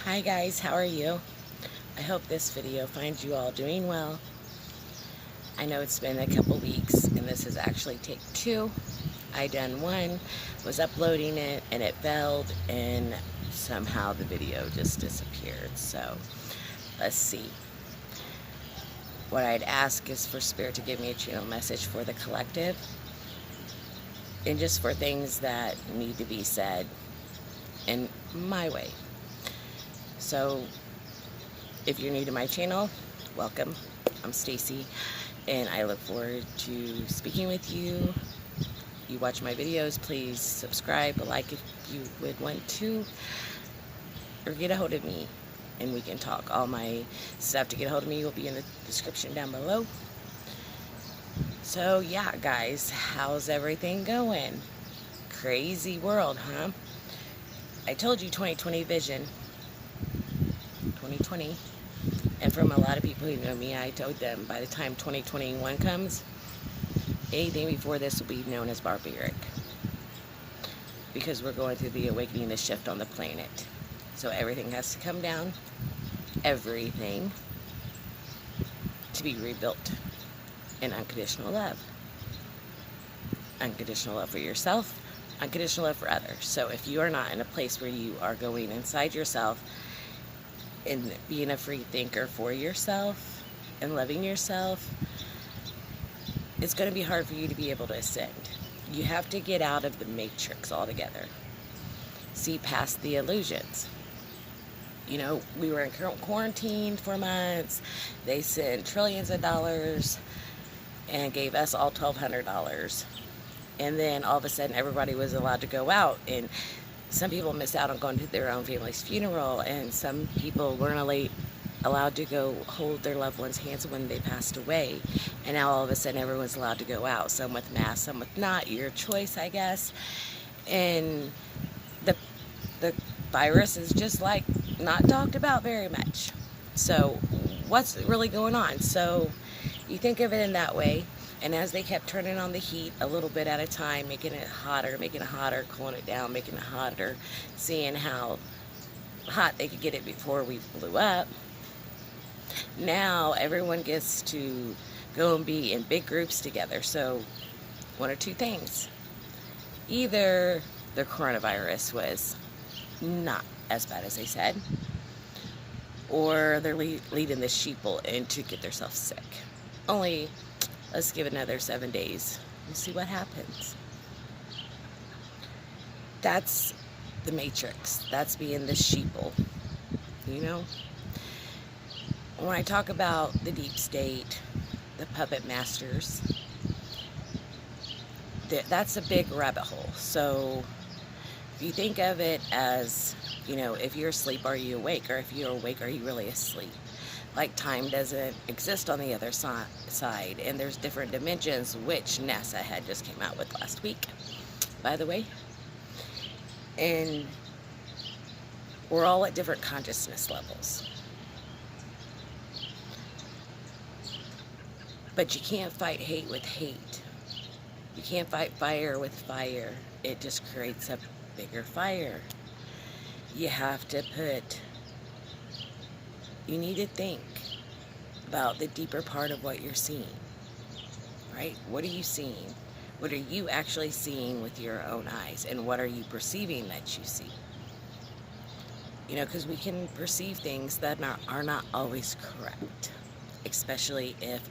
Hi guys, how are you? I hope this video finds you all doing well. I know it's been a couple weeks and this is actually take two. I done one, was uploading it and it failed and somehow the video just disappeared. So let's see. What I'd ask is for Spirit to give me a channel message for the collective and just for things that need to be said in my way. So if you're new to my channel, welcome. I'm Stacy and I look forward to speaking with you. You watch my videos, please subscribe, like if you would want to, or get a hold of me and we can talk. All my stuff to get a hold of me will be in the description down below. So yeah guys, how's everything going? Crazy world, huh? I told you 2020 vision. 2020, and from a lot of people who know me, I told them by the time 2021 comes, anything before this will be known as barbaric, because we're going through the awakening, the shift on the planet. So everything has to come down, everything, to be rebuilt in unconditional love. Unconditional love for yourself, unconditional love for others. So if you are not in a place where you are going inside yourself and being a free thinker for yourself and loving yourself, it's going to be hard for you to be able to ascend. You have to get out of the matrix altogether. See past the illusions. You know, we were in quarantine for months. They sent trillions of dollars and gave us all $1,200. And then all of a sudden everybody was allowed to go out, and some people missed out on going to their own family's funeral, and some people weren't allowed to go hold their loved ones' hands when they passed away. And now all of a sudden everyone's allowed to go out, some with masks, some with not. Your choice, I guess. And the virus is just like not talked about very much. So what's really going on? So you think of it in that way. And as they kept turning on the heat a little bit at a time, making it hotter, cooling it down, making it hotter, seeing how hot they could get it before we blew up. Now everyone gets to go and be in big groups together. So one or two things. Either the coronavirus was not as bad as they said, or they're leading the sheeple in to get themselves sick. Only let's give it another 7 days and see what happens. That's the matrix. That's being the sheeple, you know? When I talk about the deep state, the puppet masters, that's a big rabbit hole. So if you think of it as, you know, if you're asleep, are you awake? Or if you're awake, are you really asleep? Like time doesn't exist on the other side, and there's different dimensions, which NASA had just came out with last week, by the way. And we're all at different consciousness levels. But you can't fight hate with hate. You can't fight fire with fire. It just creates a bigger fire. You have to you need to think about the deeper part of what you're seeing, right? What are you seeing? What are you actually seeing with your own eyes? And what are you perceiving that you see? You know, because we can perceive things that are not always correct, especially if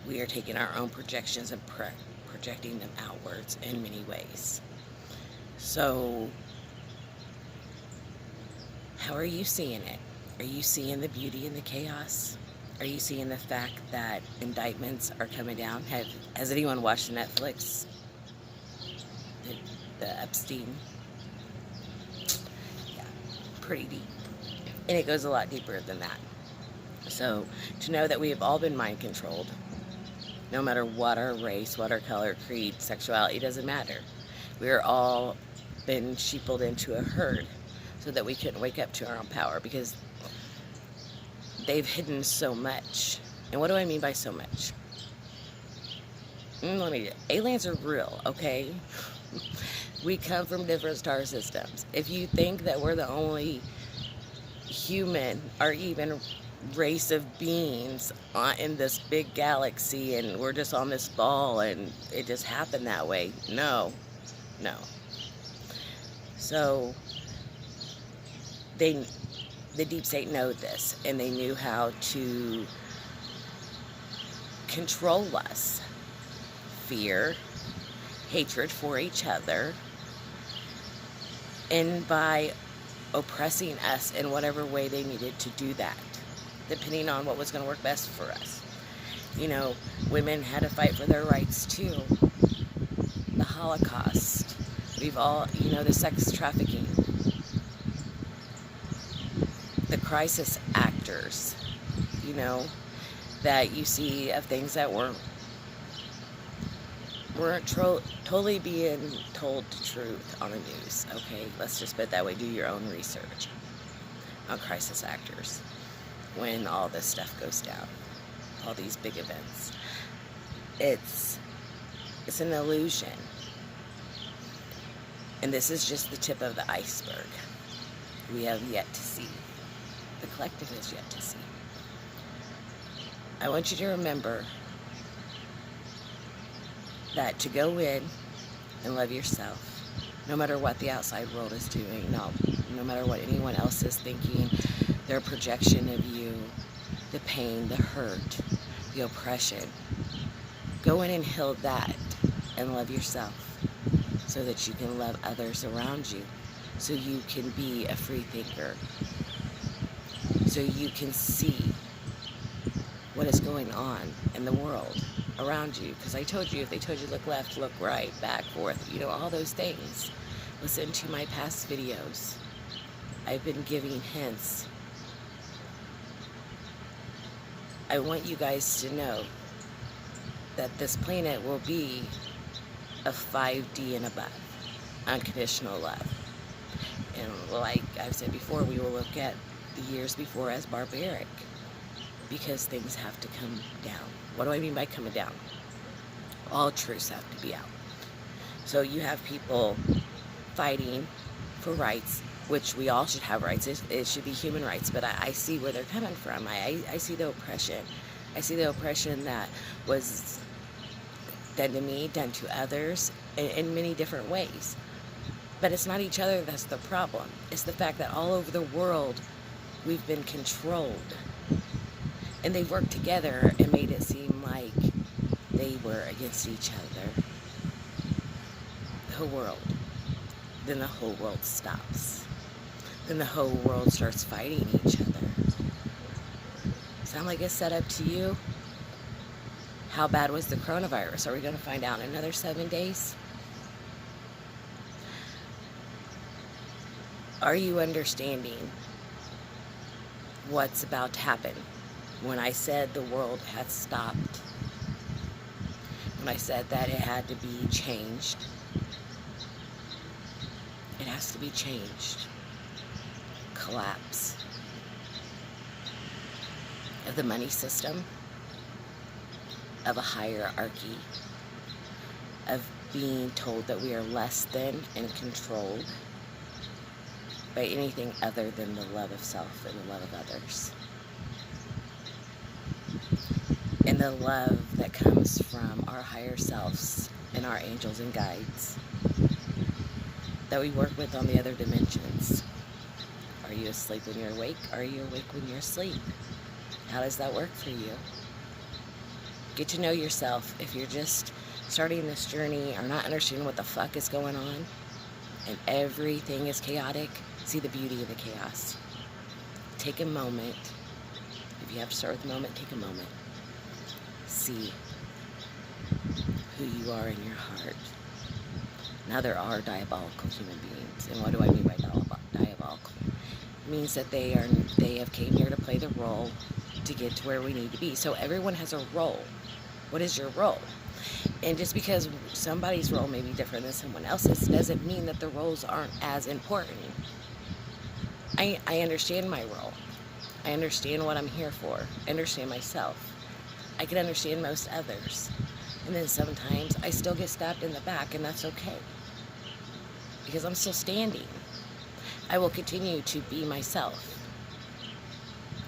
we are taking our own projections and projecting them outwards in many ways. So, how are you seeing it? Are you seeing the beauty in the chaos? Are you seeing the fact that indictments are coming down? Has anyone watched Netflix? The Epstein? Yeah, pretty deep. And it goes a lot deeper than that. So, to know that we have all been mind controlled, no matter what our race, what our color, creed, sexuality, doesn't matter. We're all been sheepled into a herd so that we couldn't wake up to our own power, because they've hidden so much. And what do I mean by so much? Aliens are real, okay? We come from different star systems. If you think that we're the only human or even race of beings in this big galaxy, and we're just on this ball and it just happened that way. No, no. So they, the deep state know this, and they knew how to control us. Fear, hatred for each other, and by oppressing us in whatever way they needed to do that, depending on what was going to work best for us. You know, women had to fight for their rights too. The Holocaust. We've all, you know, the sex trafficking. The crisis actors, you know, that you see of things that weren't totally being told the truth on the news. Okay, let's just put it that way. Do your own research on crisis actors when all this stuff goes down, all these big events. It's an illusion, and this is just the tip of the iceberg. We have yet to see. The collective has yet to see. I want you to remember that to go in and love yourself, no matter what the outside world is doing, no matter what anyone else is thinking, their projection of you, the pain, the hurt, the oppression. Go in and heal that and love yourself so that you can love others around you, so you can be a free thinker, so you can see what is going on in the world around you. Because I told you, if they told you look left, look right, back, forth, you know, all those things. Listen to my past videos. I've been giving hints. I want you guys to know that this planet will be a 5D and above, unconditional love. And like I've said before, we will look at the years before as barbaric, because things have to come down. What do I mean by coming down? All truths have to be out. So you have people fighting for rights, which we all should have rights. It should be human rights, but I see where they're coming from. I see the oppression. I see the oppression that was done to me, done to others, in many different ways. But it's not each other that's the problem. It's the fact that all over the world, we've been controlled. And they've worked together and made it seem like they were against each other. The whole world. Then the whole world stops. Then the whole world starts fighting each other. Sound like it's set up to you? How bad was the coronavirus? Are we going to find out in another 7 days? Are you understanding what's about to happen? When I said the world had stopped, when I said that it had to be changed, it has to be changed. Collapse of the money system, of a hierarchy, of being told that we are less than and controlled by anything other than the love of self and the love of others. And the love that comes from our higher selves and our angels and guides that we work with on the other dimensions. Are you asleep when you're awake? Are you awake when you're asleep? How does that work for you? Get to know yourself. If you're just starting this journey or not understanding what the fuck is going on and everything is chaotic, see the beauty of the chaos. Take a moment. If you have to start with a moment, take a moment. See who you are in your heart. Now there are diabolical human beings. And what do I mean by diabolical? It means that they have came here to play the role to get to where we need to be. So everyone has a role. What is your role? And just because somebody's role may be different than someone else's doesn't mean that the roles aren't as important. I understand my role. I understand what I'm here for. I understand myself. I can understand most others. And then sometimes I still get stabbed in the back, and that's okay. Because I'm still standing. I will continue to be myself.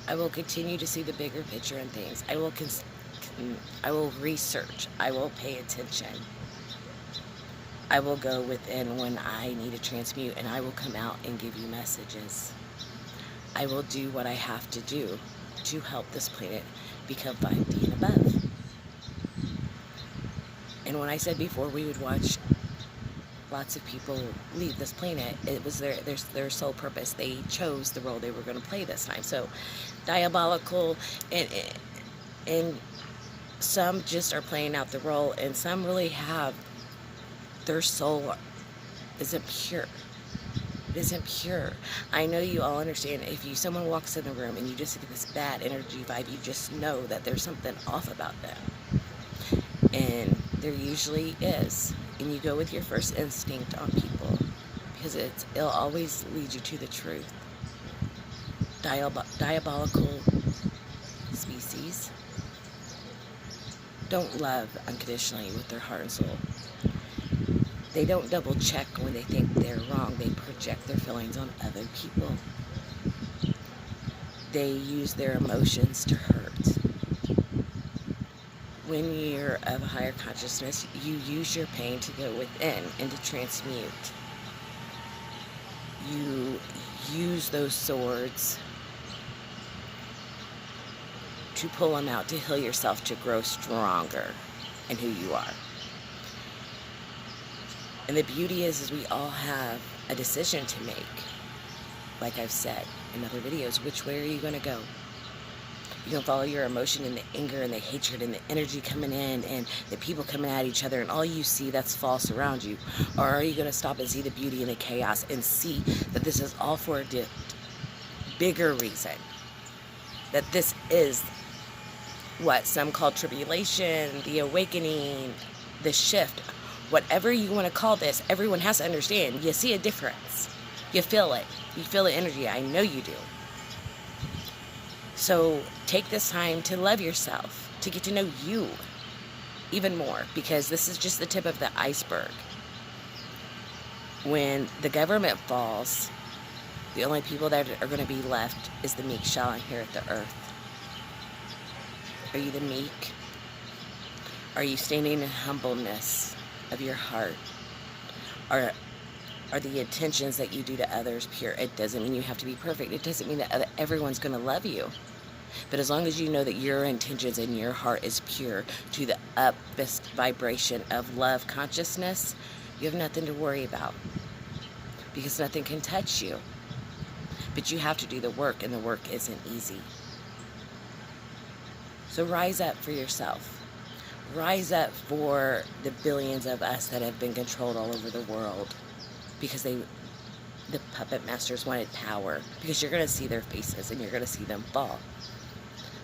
I will continue to see the bigger picture in things. I will research. I will pay attention. I will go within when I need to transmute, and I will come out and give you messages. I will do what I have to do to help this planet become 5D and above. And when I said before we would watch lots of people leave this planet, it was their sole purpose. They chose the role they were going to play this time. So diabolical, and some just are playing out the role, and some really have their soul isn't pure. It isn't pure. I know you all understand. If someone walks in the room and you just get this bad energy vibe, you just know that there's something off about them, and there usually is. And you go with your first instinct on people, because it'll always lead you to the truth. Diabolical species don't love unconditionally with their heart and soul. They don't double check when they think they're wrong. They project their feelings on other people. They use their emotions to hurt. When you're of a higher consciousness, you use your pain to go within and to transmute. You use those swords to pull them out, to heal yourself, to grow stronger in who you are. And the beauty is we all have a decision to make. Like I've said in other videos, which way are you going to go? You can follow your emotion and the anger and the hatred and the energy coming in and the people coming at each other and all you see that's false around you? Or are you going to stop and see the beauty in the chaos and see that this is all for a bigger reason? That this is what some call tribulation, the awakening, the shift. Whatever you want to call this, everyone has to understand. You see a difference. You feel it. You feel the energy. I know you do. So take this time to love yourself, to get to know you even more, because this is just the tip of the iceberg. When the government falls, the only people that are going to be left is the meek shall inherit the earth. Are you the meek? Are you standing in humbleness of your heart? Are the intentions that you do to others pure? It doesn't mean you have to be perfect. It doesn't mean that everyone's going to love you. But as long as you know that your intentions and your heart is pure to the uppest vibration of love consciousness, you have nothing to worry about, because nothing can touch you. But you have to do the work, and the work isn't easy. So rise up for yourself. Rise up for the billions of us that have been controlled all over the world, because the puppet masters wanted power, because you're going to see their faces and you're going to see them fall.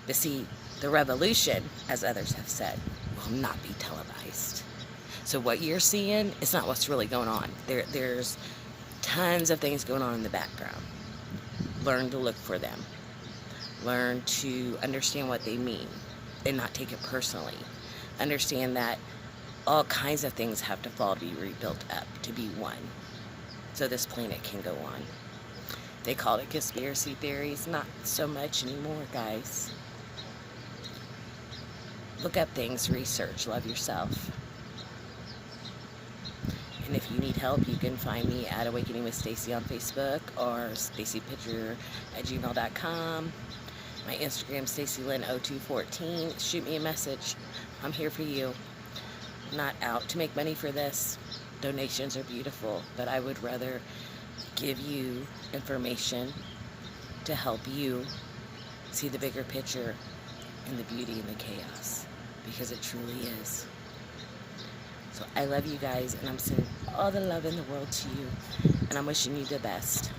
But see, the revolution, as others have said, will not be televised. So what you're seeing is not what's really going on. There's tons of things going on in the background. Learn to look for them. Learn to understand what they mean and not take it personally. Understand that all kinds of things have to fall to be rebuilt up, to be one, so this planet can go on. They called it conspiracy theories. Not so much anymore, guys. Look up things, research, love yourself. And if you need help, you can find me at Awakening with Stacy on Facebook or stacypitcher@gmail.com. My Instagram, StacyLynn0214. Shoot me a message. I'm here for you. I'm not out to make money for this. Donations are beautiful, but I would rather give you information to help you see the bigger picture and the beauty in the chaos, because it truly is. So I love you guys, and I'm sending all the love in the world to you, and I'm wishing you the best.